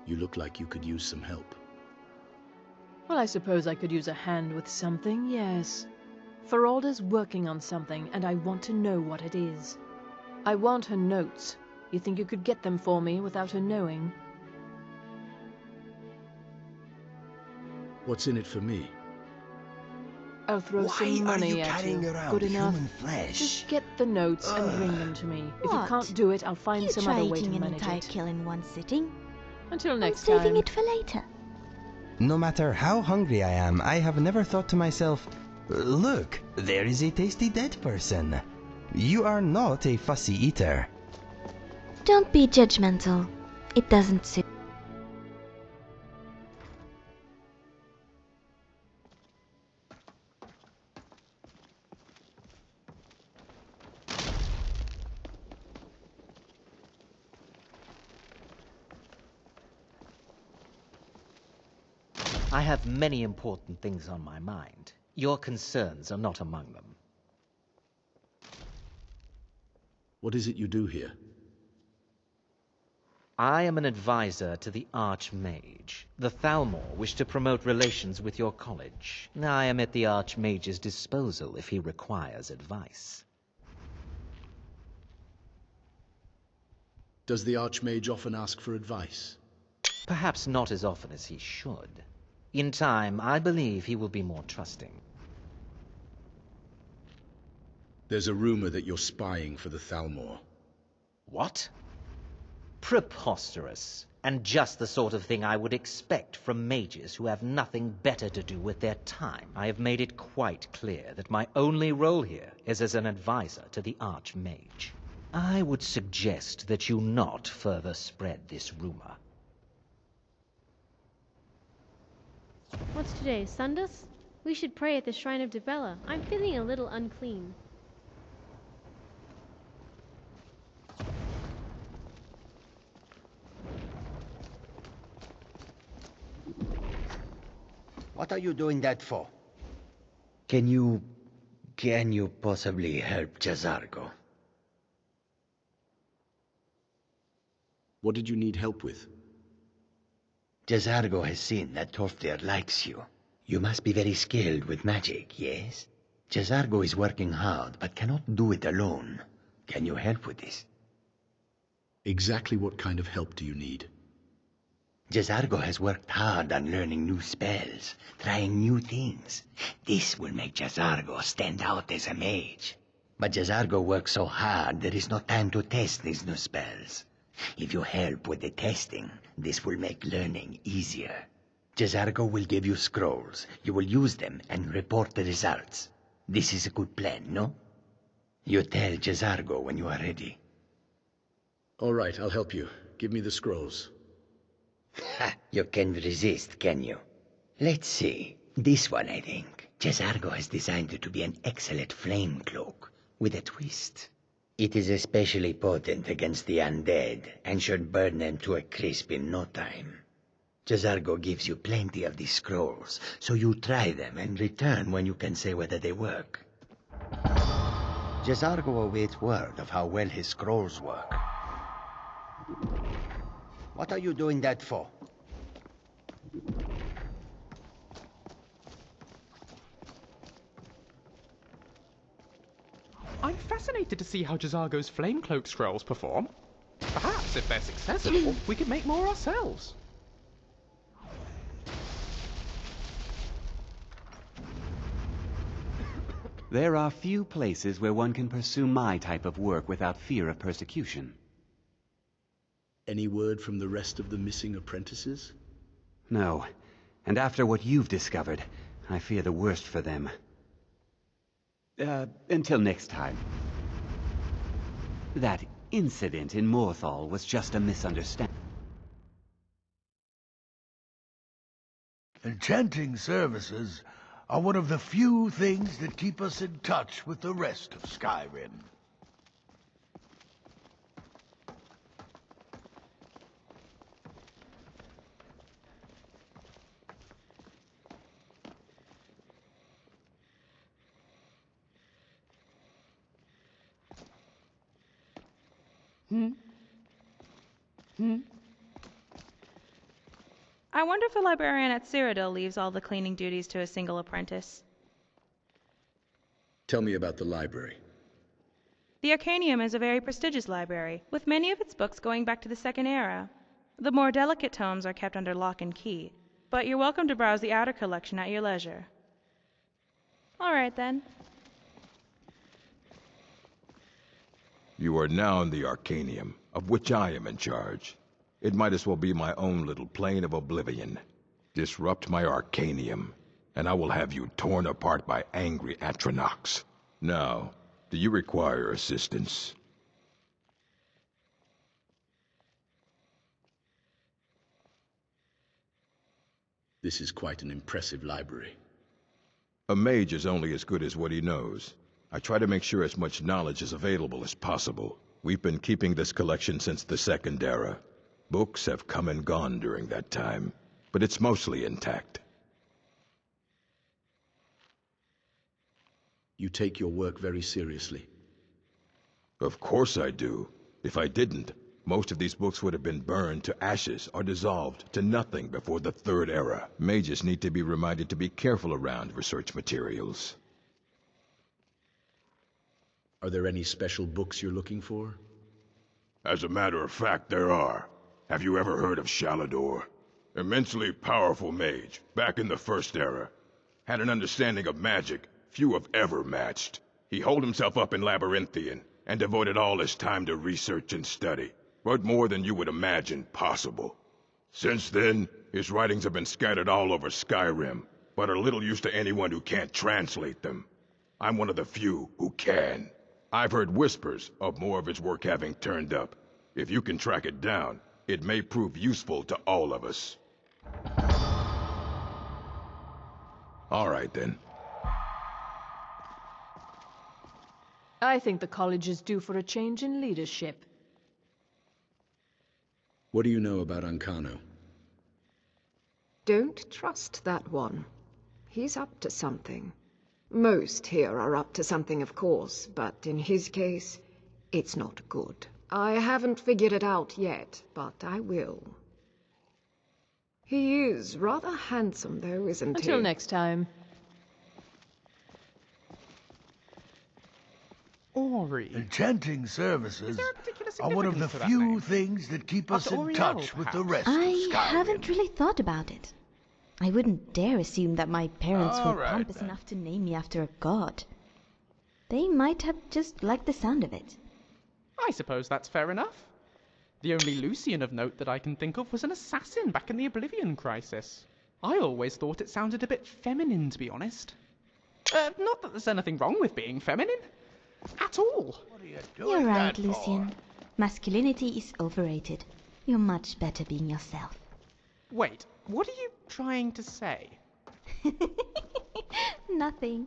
You look like you could use some help. Well, I suppose I could use a hand with something, yes. Feralda's working on something, and I want to know what it is. I want her notes. You think you could get them for me without her knowing? What's in it for me? I'll throw some money at you. Good enough? Human flesh? Just get the notes and bring them to me. If you What? can't do it, I'll find some other way to an manage entire it. kill in one sitting. Until next I'm saving time. it for later. No matter how hungry I am, I have never thought to myself, look, there is a tasty dead person. You are not a fussy eater. Don't be judgmental. It doesn't suit. I have many important things on my mind. Your concerns are not among them. What is it you do here? I am an advisor to the Archmage. The Thalmor wish to promote relations with your college. I am at the Archmage's disposal if he requires advice. Does the Archmage often ask for advice? Perhaps not as often as he should. In time, I believe he will be more trusting. There's a rumor that you're spying for the Thalmor. What? Preposterous, and just the sort of thing I would expect from mages who have nothing better to do with their time. I have made it quite clear that my only role here is as an advisor to the Archmage. I would suggest that you not further spread this rumor. What's today, Sundas? We should pray at the Shrine of Dibella. I'm feeling a little unclean. What are you doing that for? Can you possibly help Jazargo? What did you need help with? Jazargo has seen that Torfdir likes you. You must be very skilled with magic, yes? Jazargo is working hard, but cannot do it alone. Can you help with this? Exactly what kind of help do you need? Jazargo has worked hard on learning new spells, trying new things. This will make Jazargo stand out as a mage. But Jazargo works so hard, there is no time to test these new spells. If you help with the testing, this will make learning easier. Jazargo will give you scrolls. You will use them and report the results. This is a good plan, no? You tell Jazargo when you are ready. All right, I'll help you. Give me the scrolls. Ha! You can resist, can you? Let's see. This one, I think. Jazargo has designed it to be an excellent flame cloak, with a twist. It is especially potent against the undead, and should burn them to a crisp in no time. Jazargo gives you plenty of these scrolls, so you try them and return when you can say whether they work. Jazargo awaits word of how well his scrolls work. What are you doing that for? I'm fascinated to see how Jazargo's Flamecloak scrolls perform. Perhaps, if they're successful, we could make more ourselves. There are few places where one can pursue my type of work without fear of persecution. Any word from the rest of the missing apprentices? No. And after what you've discovered, I fear the worst for them. Until next time. That incident in Morthal was just a misunderstanding. Enchanting services are one of the few things that keep us in touch with the rest of Skyrim. I wonder if the librarian at Cyrodiil leaves all the cleaning duties to a single apprentice. Tell me about the library. The Arcanium is a very prestigious library, with many of its books going back to the Second Era. The more delicate tomes are kept under lock and key, but you're welcome to browse the outer collection at your leisure. All right, then. You are now in the Arcanium, of which I am in charge. It might as well be my own little plane of oblivion. Disrupt my Arcanium, and I will have you torn apart by angry Atronachs. Now, do you require assistance? This is quite an impressive library. A mage is only as good as what he knows. I try to make sure as much knowledge is available as possible. We've been keeping this collection since the Second Era. Books have come and gone during that time, but it's mostly intact. You take your work very seriously. Of course I do. If I didn't, most of these books would have been burned to ashes or dissolved to nothing before the Third Era. Mages need to be reminded to be careful around research materials. Are there any special books you're looking for? As a matter of fact, there are. Have you ever heard of Shalador? Immensely powerful mage, back in the First Era. Had an understanding of magic few have ever matched. He holed himself up in Labyrinthian, and devoted all his time to research and study, but more than you would imagine possible. Since then, his writings have been scattered all over Skyrim, but are little use to anyone who can't translate them. I'm one of the few who can. I've heard whispers of more of his work having turned up. If you can track it down, it may prove useful to all of us. All right, then. I think the college is due for a change in leadership. What do you know about Ancano? Don't trust that one. He's up to something. Most here are up to something, of course, but in his case, it's not good. I haven't figured it out yet, but I will. He is rather handsome, though, isn't he? Until next time. Ori. Enchanting services are one of the significance to that few name? things that keep us After in Oriel, touch with the rest I of Skyrim. haven't really thought about it. I wouldn't dare assume that my parents All were right, pompous then. enough to name me after a god. They might have just liked the sound of it. I suppose that's fair enough. The only Lucian of note that I can think of was an assassin back in the Oblivion Crisis. I always thought it sounded a bit feminine, to be honest. Not that there's anything wrong with being feminine. At all. What are you You're doing right, that Lucian. Masculinity is overrated. You're much better being yourself. Wait, what are you trying to say? Nothing.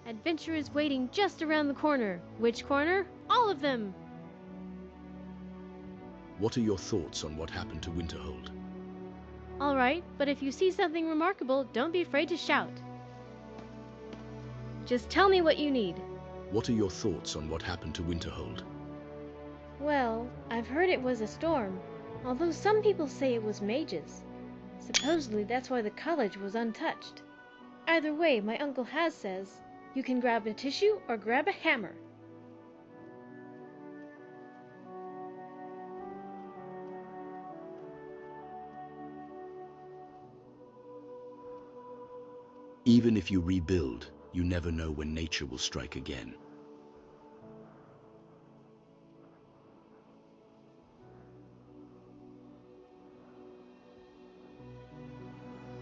Adventure is waiting just around the corner. Which corner? All of them! What are your thoughts on what happened to Winterhold? Alright, but if you see something remarkable, don't be afraid to shout. Just tell me what you need. What are your thoughts on what happened to Winterhold? Well, I've heard it was a storm. although some people say it was mages. Supposedly that's why the college was untouched. Either way, my Uncle Has says, you can grab a tissue or grab a hammer. Even if you rebuild, you never know when nature will strike again.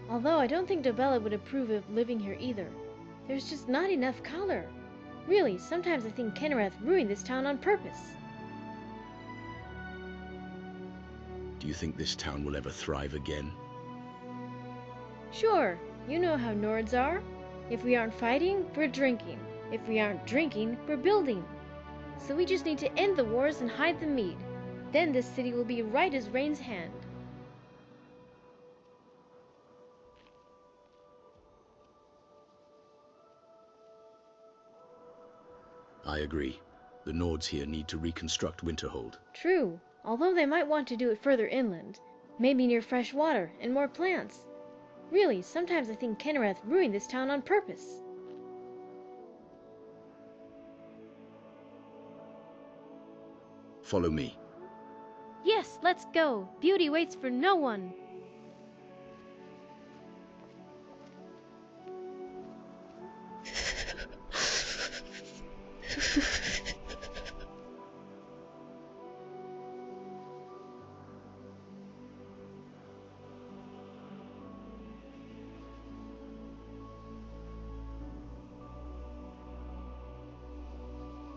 Although I don't think Dobella would approve of living here either. There's just not enough color. Really, sometimes I think Kennereth ruined this town on purpose. Do you think this town will ever thrive again? Sure, you know how Nords are. If we aren't fighting, we're drinking. If we aren't drinking, we're building. So we just need to end the wars and hide the mead. Then this city will be right as Rain's hand. I agree. The Nords here need to reconstruct Winterhold. True, although they might want to do it further inland. Maybe near fresh water and more plants. Really, sometimes I think Kennereth ruined this town on purpose. Follow me. Yes, let's go. Beauty waits for no one.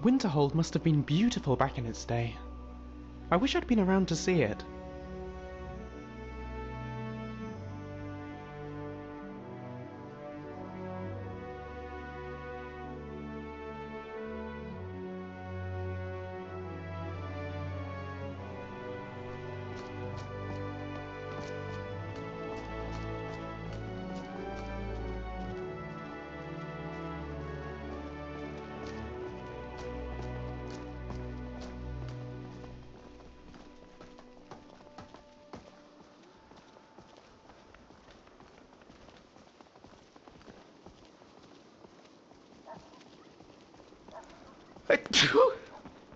Winterhold must have been beautiful back in its day. I wish I'd been around to see it.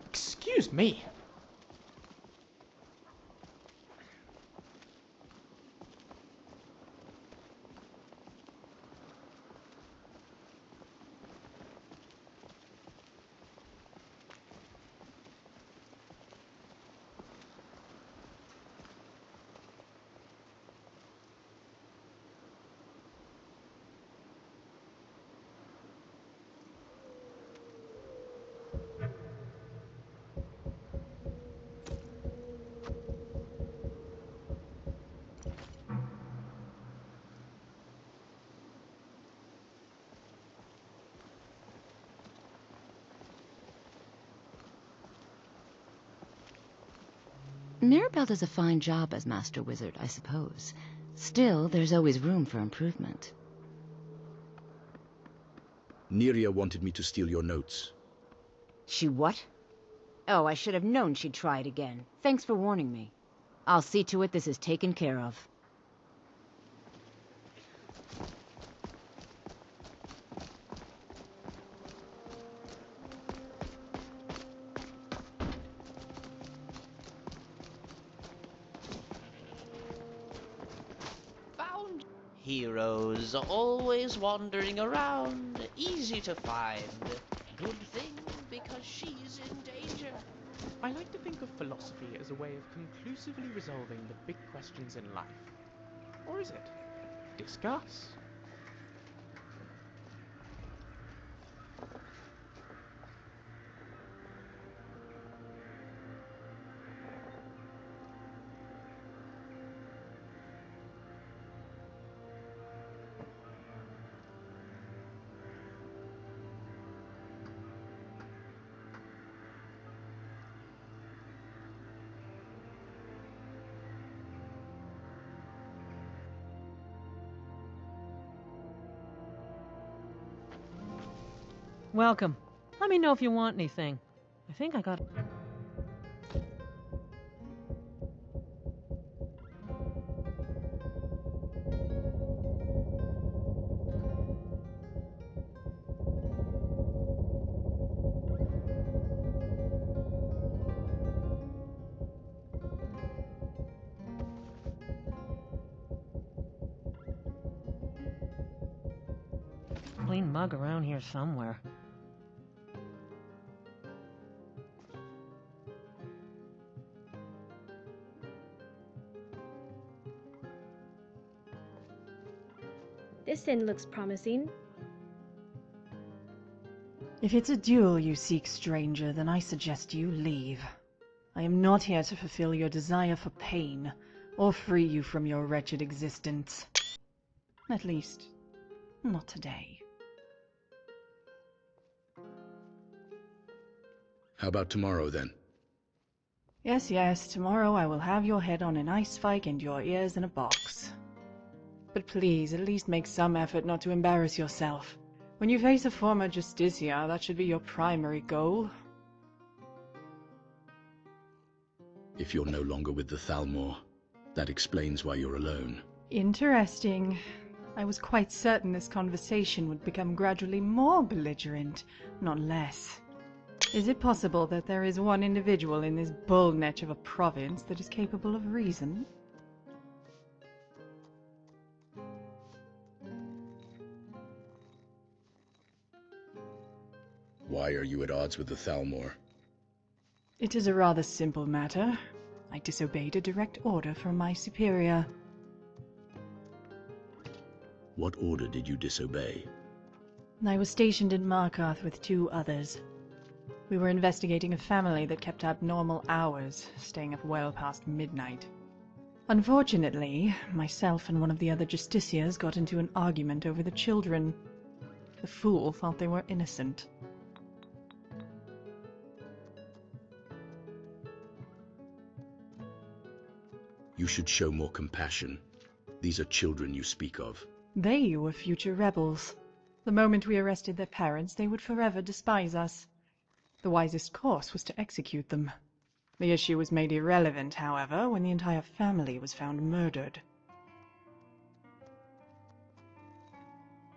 Excuse me. Mirabelle does a fine job as Master Wizard, I suppose. Still, there's always room for improvement. Neria wanted me to steal your notes. She what? Oh, I should have known she'd try it again. Thanks for warning me. I'll see to it this is taken care of. Heroes are always wandering around, easy to find. Good thing, because she's in danger. I like to think of philosophy as a way of conclusively resolving the big questions in life. Or is it? Discuss. Welcome. Let me know if you want anything. I think I got... mug around here somewhere. This inn looks promising. If it's a duel you seek, stranger, then I suggest you leave. I am not here to fulfill your desire for pain, or free you from your wretched existence. At least, not today. How about tomorrow, then? Yes, yes, tomorrow I will have your head on an ice spike and your ears in a box. But please, at least make some effort not to embarrass yourself. When you face a former Justicia, that should be your primary goal. If you're no longer with the Thalmor, that explains why you're alone. Interesting. I was quite certain this conversation would become gradually more belligerent, not less. Is it possible that there is one individual in this bullnetch of a province that is capable of reason? Why are you at odds with the Thalmor? It is a rather simple matter. I disobeyed a direct order from my superior. What order did you disobey? I was stationed in Markarth with 2 others. We were investigating a family that kept abnormal hours, staying up well past midnight. Unfortunately, myself and one of the other Justicias got into an argument over the children. The fool thought they were innocent. You should show more compassion. These are children you speak of. They were future rebels. The moment we arrested their parents, they would forever despise us. The wisest course was to execute them. The issue was made irrelevant, however, when the entire family was found murdered.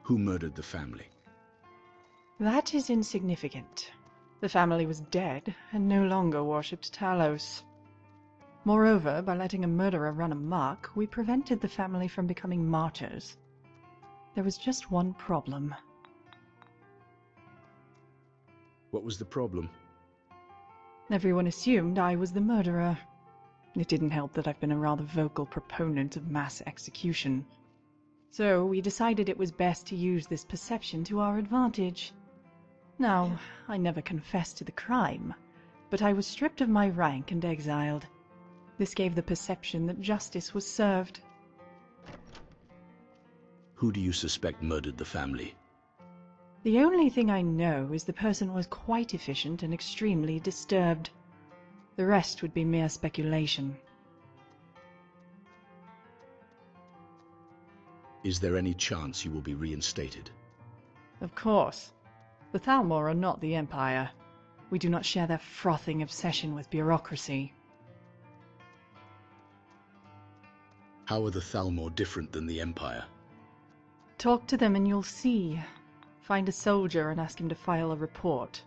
Who murdered the family? That is insignificant. The family was dead and no longer worshipped Talos. Moreover, by letting a murderer run amok, we prevented the family from becoming martyrs. There was just one problem. What was the problem? Everyone assumed I was the murderer. It didn't help that I've been a rather vocal proponent of mass execution. So we decided it was best to use this perception to our advantage. Now, I never confessed to the crime, but I was stripped of my rank and exiled. This gave the perception that justice was served. Who do you suspect murdered the family? The only thing I know is the person was quite efficient and extremely disturbed. The rest would be mere speculation. Is there any chance you will be reinstated? Of course. The Thalmor are not the Empire. We do not share their frothing obsession with bureaucracy. How are the Thalmor different than the Empire? Talk to them and you'll see. Find a soldier and ask him to file a report.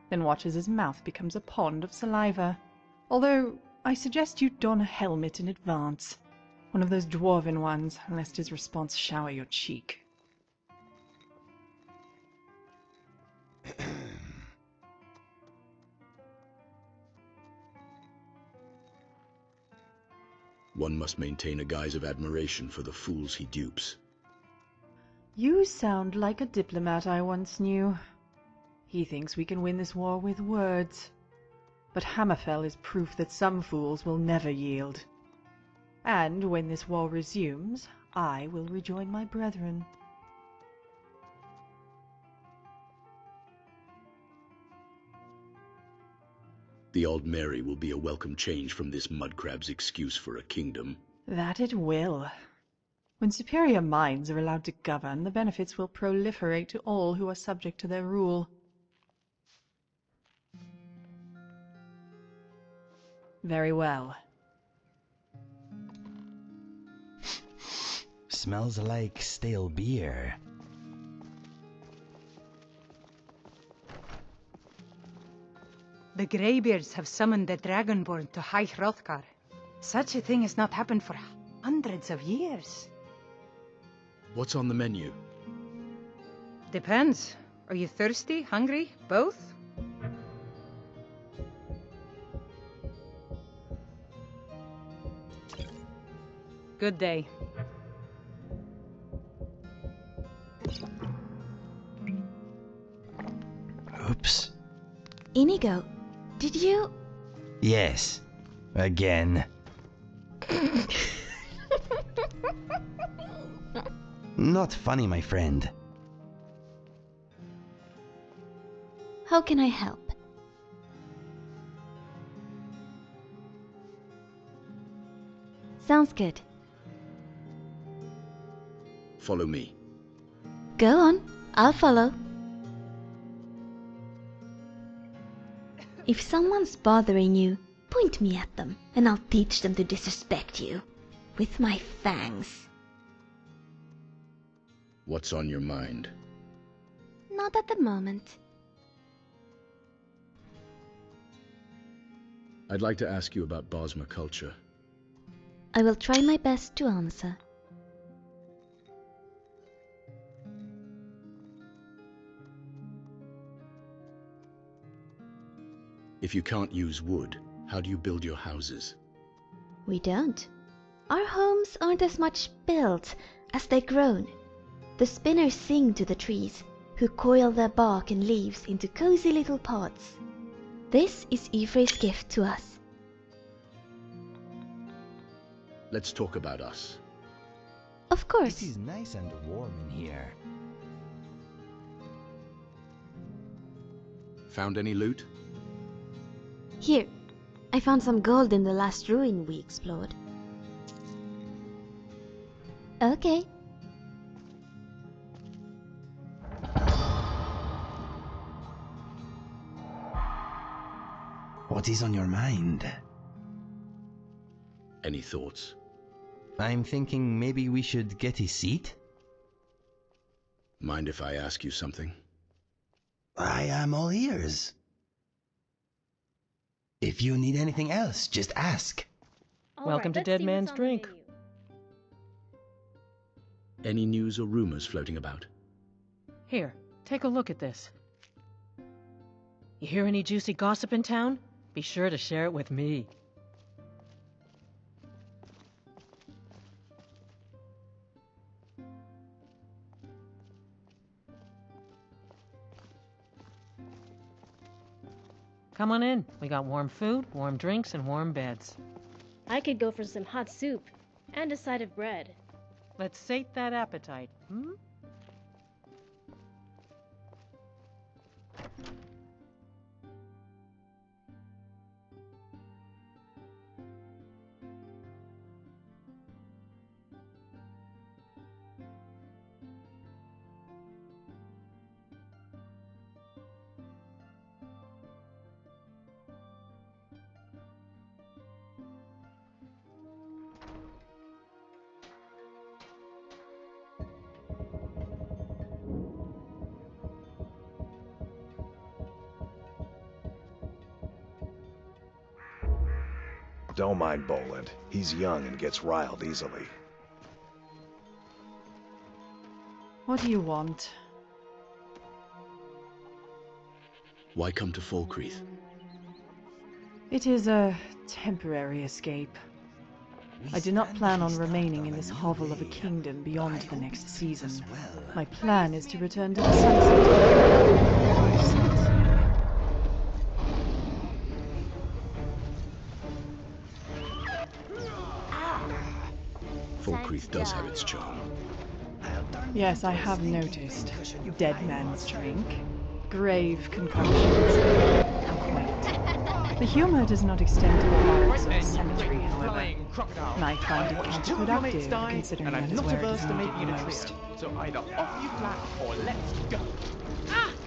Then watch as his mouth becomes a pond of saliva. Although, I suggest you don a helmet in advance. One of those dwarven ones, lest his response shower your cheek. One must maintain a guise of admiration for the fools he dupes. You sound like a diplomat I once knew. He thinks we can win this war with words. But Hammerfell is proof that some fools will never yield. And when this war resumes, I will rejoin my brethren. The Old Mary will be a welcome change from this mudcrab's excuse for a kingdom. That it will. When superior minds are allowed to govern, the benefits will proliferate to all who are subject to their rule. Very well. Smells like stale beer. The Greybeards have summoned the Dragonborn to High Hrothgar. Such a thing has not happened for hundreds of years. What's on the menu? Depends. Are you thirsty, hungry, both? Good day. Oops. Inigo, did you... Yes. Again. Not funny, my friend. How can I help? Sounds good. Follow me. Go on, I'll follow. If someone's bothering you, point me at them, and I'll teach them to disrespect you. With my fangs. What's on your mind? Not at the moment. I'd like to ask you about Bosma culture. I will try my best to answer. If you can't use wood, how do you build your houses? We don't. Our homes aren't as much built as they're grown. The spinners sing to the trees, who coil their bark and leaves into cozy little pods. This is Ifre's gift to us. Let's talk about us. Of course. It is nice and warm in here. Found any loot? Here, I found some gold in the last ruin we explored. Okay. What is on your mind? Any thoughts? I'm thinking maybe we should get a seat? Mind if I ask you something? I am all ears. If you need anything else, just ask. Welcome to Dead Man's Drink. Any news or rumors floating about? Here, take a look at this. You hear any juicy gossip in town? Be sure to share it with me. Come on in. We got warm food, warm drinks, and warm beds. I could go for some hot soup and a side of bread. Let's sate that appetite, hmm? Don't mind Boland. He's young and gets riled easily. What do you want? Why come to Falkreath? It is a temporary escape. I do not plan on remaining in this hovel of a kingdom beyond the next season. My plan is to return to the sunset. Falkreath does have its charm. Yes, I have noticed. Dead man's drink. Grave concoctions. How quaint. The humor does not extend to the barracks of the cemetery, however. And I find it counterproductive, considering that is where it is needed the most. So either off you flat or let's go.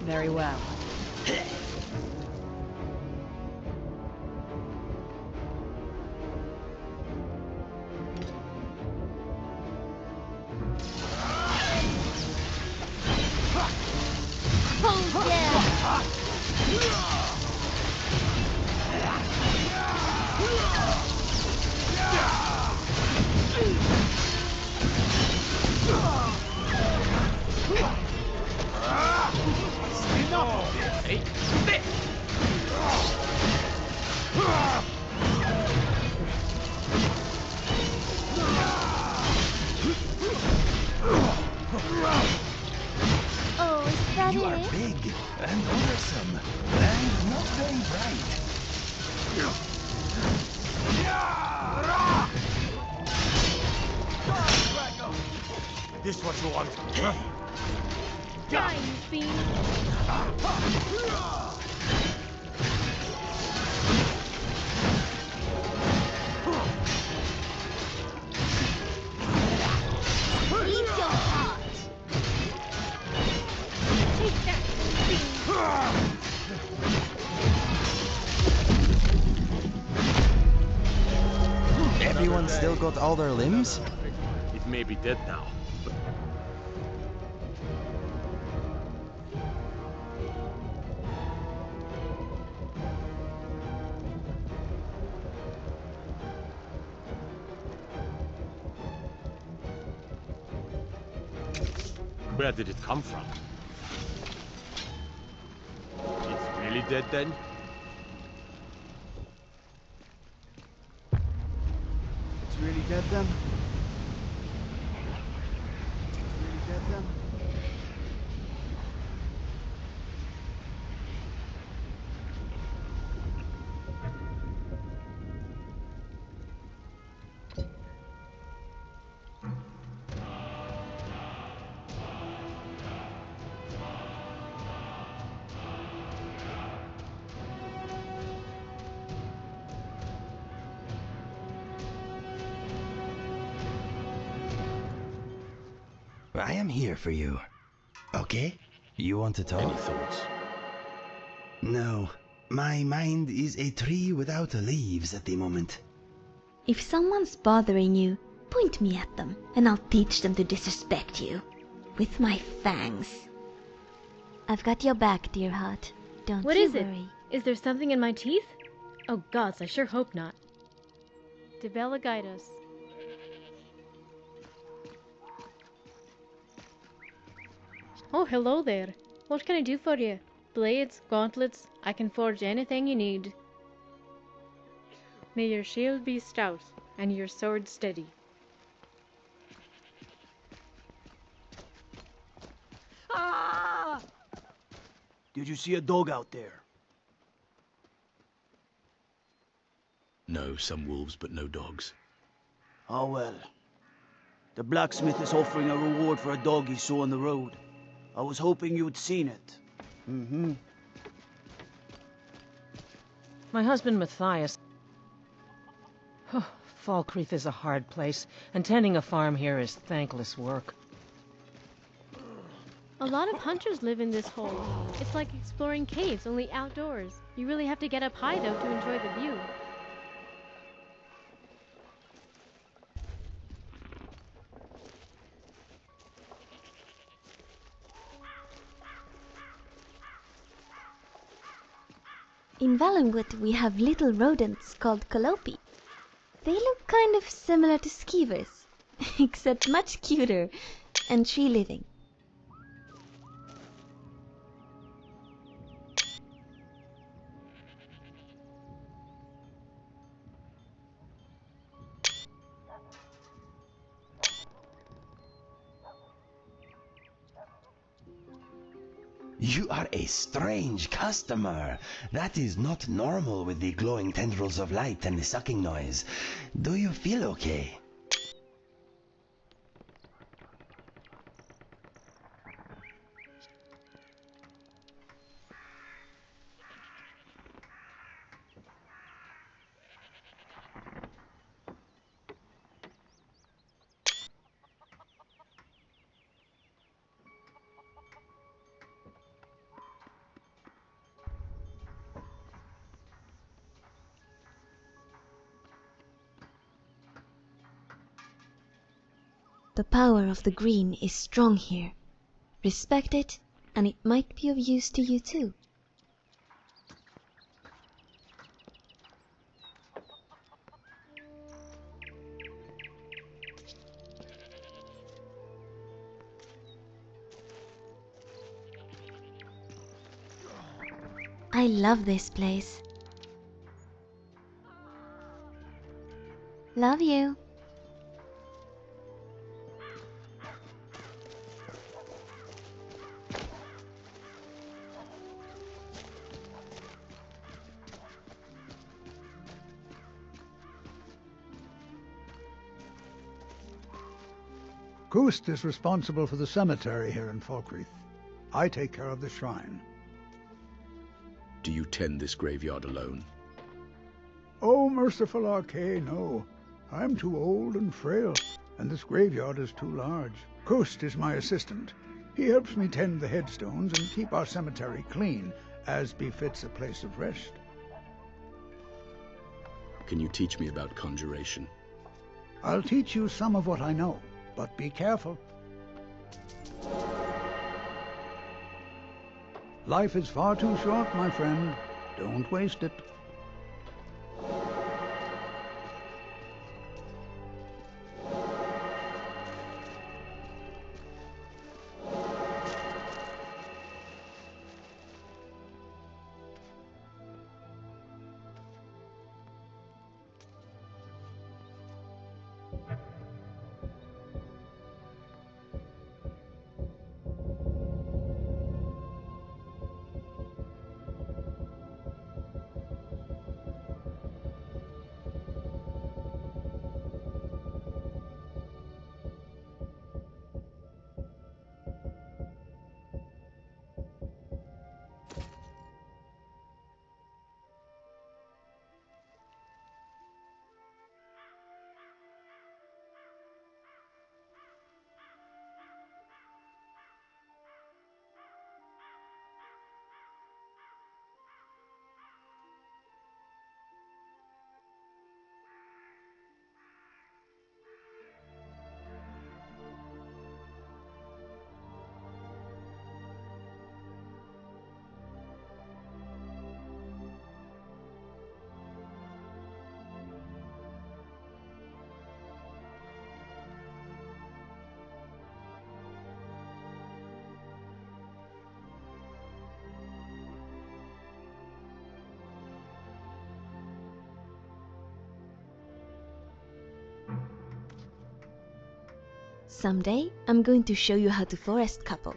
Very well. This what you want? Huh? Die, you fiend! Eat your heart! Take that, fiend! Everyone still got all their limbs? It may be dead now. Where did it come from? It's really dead then? It's really dead then? It's really dead then? I am here for you. Okay? You want to talk? Any thoughts? No. My mind is a tree without leaves at the moment. If someone's bothering you, point me at them, and I'll teach them to disrespect you. With my fangs. I've got your back, dear heart. Don't What you is it? worry. Is there something in my teeth? Oh gods, I sure hope not. Devella, guide us. Oh, hello there. What can I do for you? Blades, gauntlets, I can forge anything you need. May your shield be stout, and your sword steady. Ah! Did you see a dog out there? No, some wolves, but no dogs. Oh well. The blacksmith is offering a reward for a dog he saw on the road. I was hoping you'd seen it. Mm-hmm. My husband Matthias. Falkreath is a hard place, and tending a farm here is thankless work. A lot of hunters live in this hole. It's like exploring caves, only outdoors. You really have to get up high, though, to enjoy the view. In Valenwood we have little rodents called calliope. They look kind of similar to skeevers, except much cuter and tree-living. You are a strange customer. That is not normal with the glowing tendrils of light and the sucking noise. Do you feel okay? The power of the green is strong here. Respect it, and it might be of use to you too. I love this place. Love you. Gust is responsible for the cemetery here in Falkreath. I take care of the shrine. Do you tend this graveyard alone? Oh, merciful Arcane, no. I'm too old and frail, and this graveyard is too large. Gust is my assistant. He helps me tend the headstones and keep our cemetery clean, as befits a place of rest. Can you teach me about conjuration? I'll teach you some of what I know, but be careful. Life is far too short, my friend. Don't waste it. Someday, I'm going to show you how to forest couple.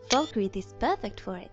Falkreath is perfect for it.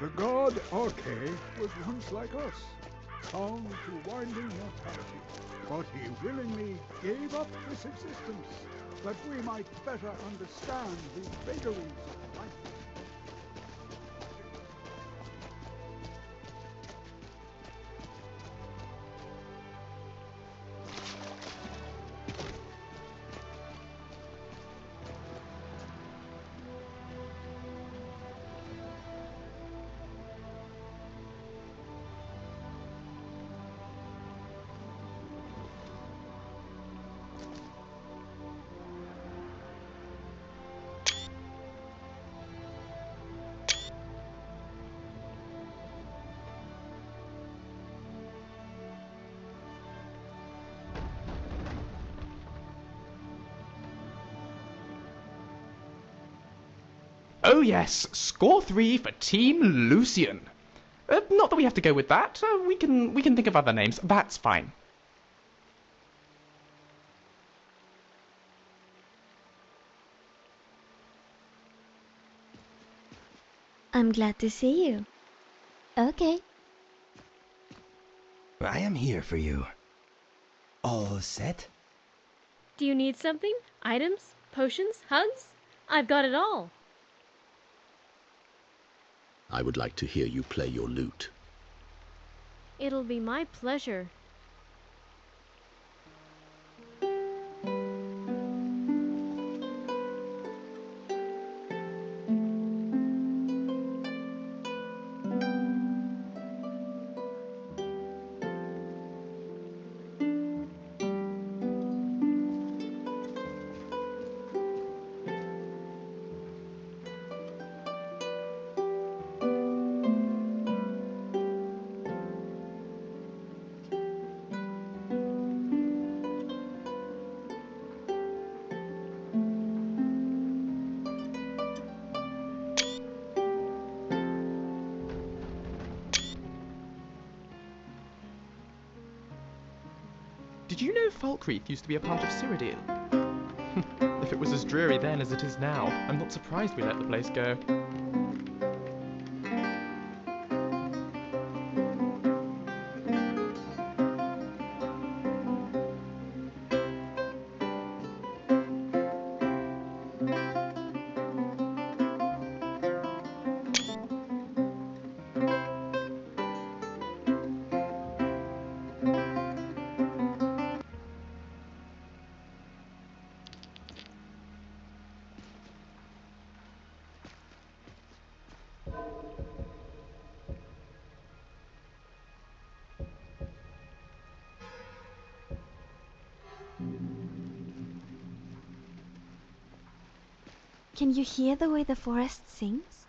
The god Arche was once like us, bound to winding mortality. But he willingly gave up this existence, that we might better understand the vagaries of life. Oh yes, score 3 for Team Lucian. Not that we have to go with that. We can think of other names. That's fine. I'm glad to see you. Okay. I am here for you. All set? Do you need something? Items? Potions? Hugs? I've got it all. I would like to hear you play your lute. It'll be my pleasure. Did you know Falkreath used to be a part of Cyrodiil? If it was as dreary then as it is now, I'm not surprised we let the place go. Can you hear the way the forest sings?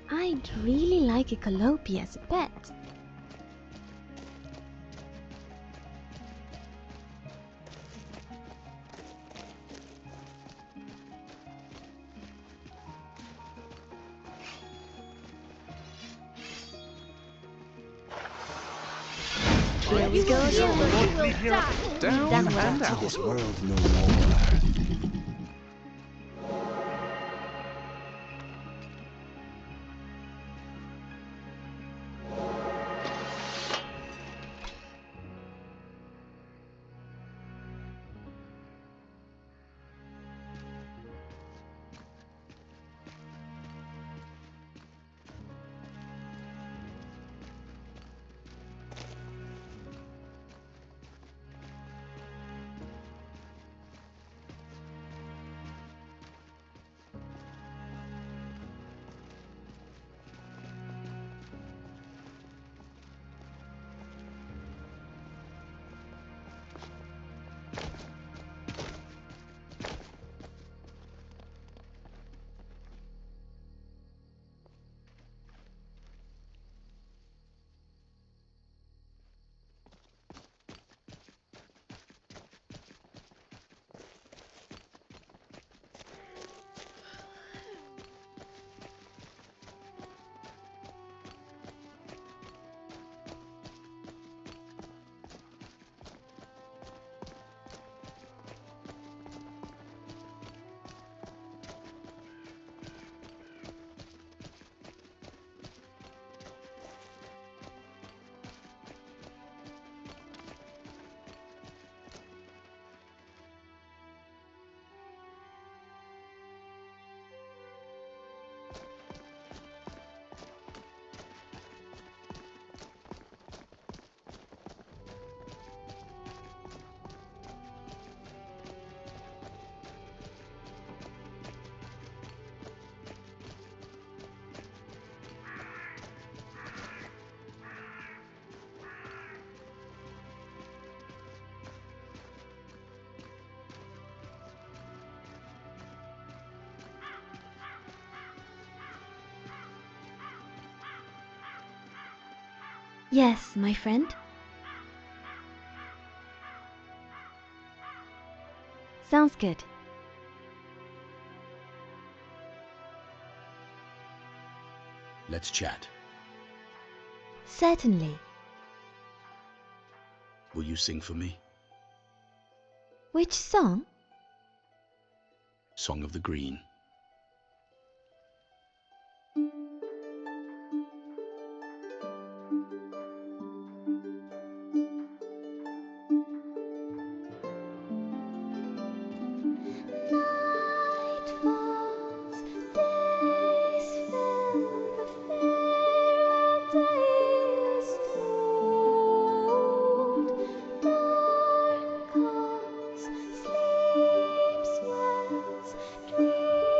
I'd really like a calliope as a pet. Here we go again. Down Then and what? out. This world no more. Yes, my friend. Sounds good. Let's chat. Certainly. Will you sing for me? Which song? Song of the Green. Sleeps well, dreams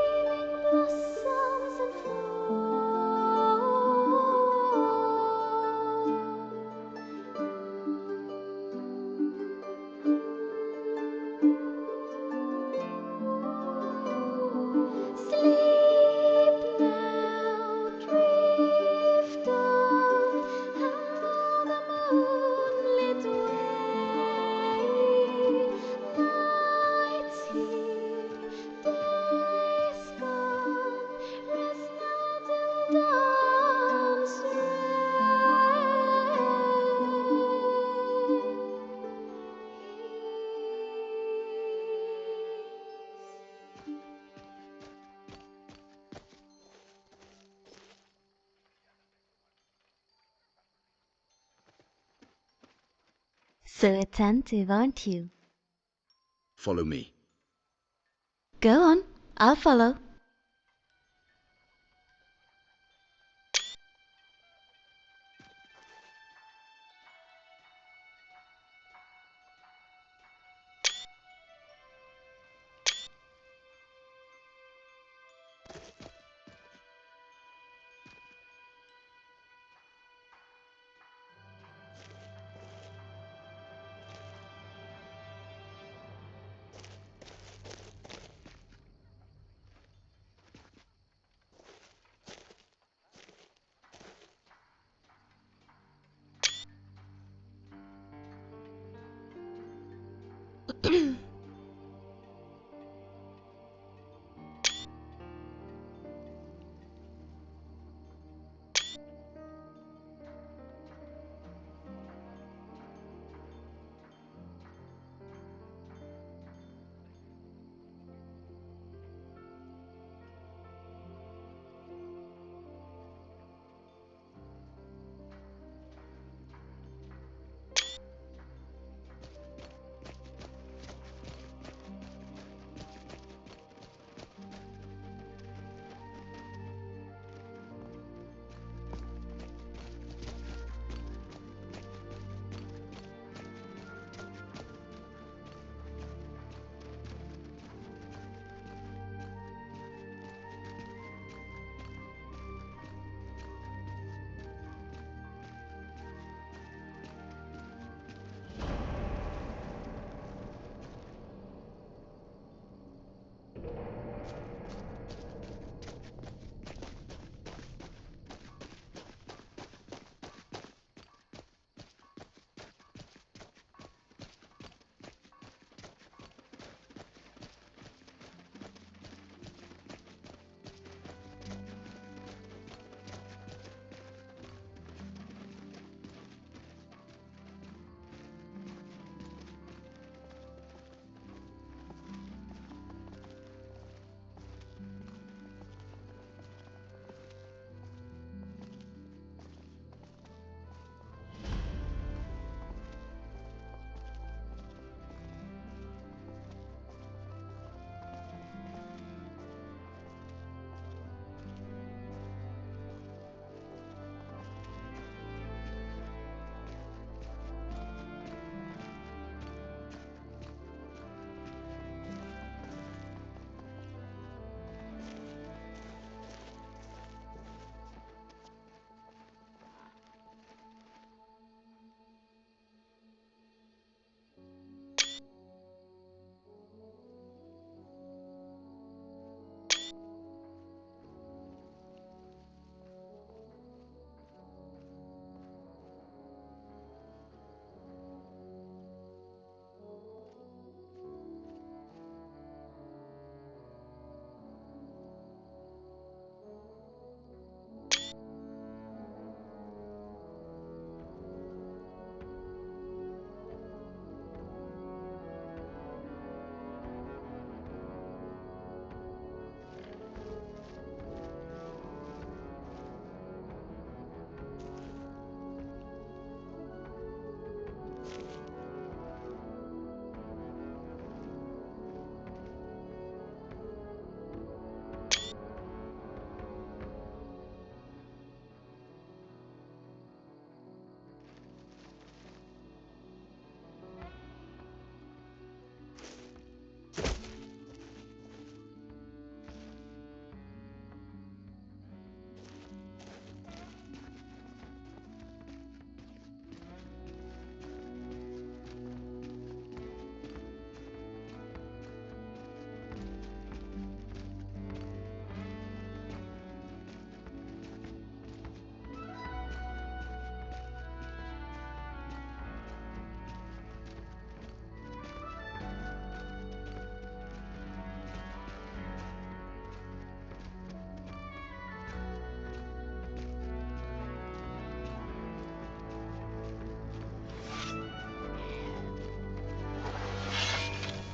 So attentive, aren't you? Follow me. Go on, I'll follow.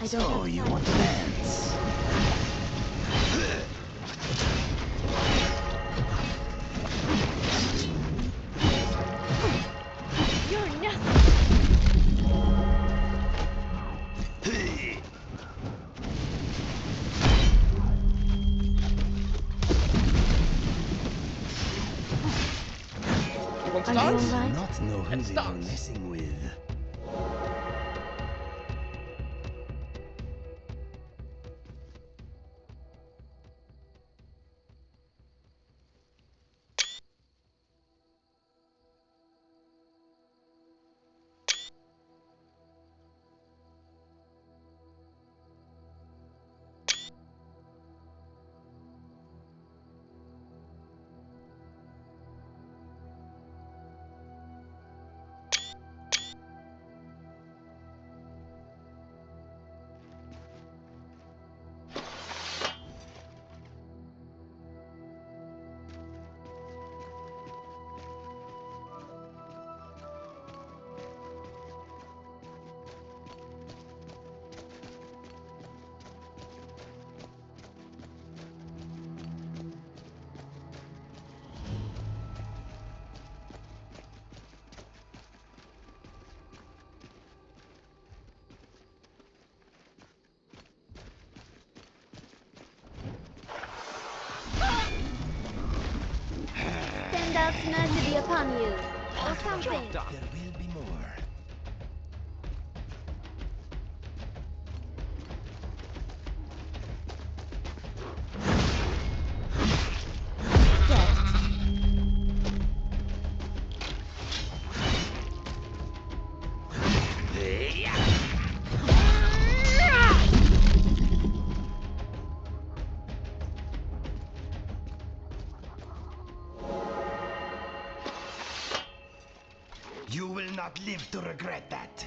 I don't so you want to dance? You're nothing. does right? not know who they are messing with. Stendhal's mercy be upon you, or something. There will be more. You will not live to regret that.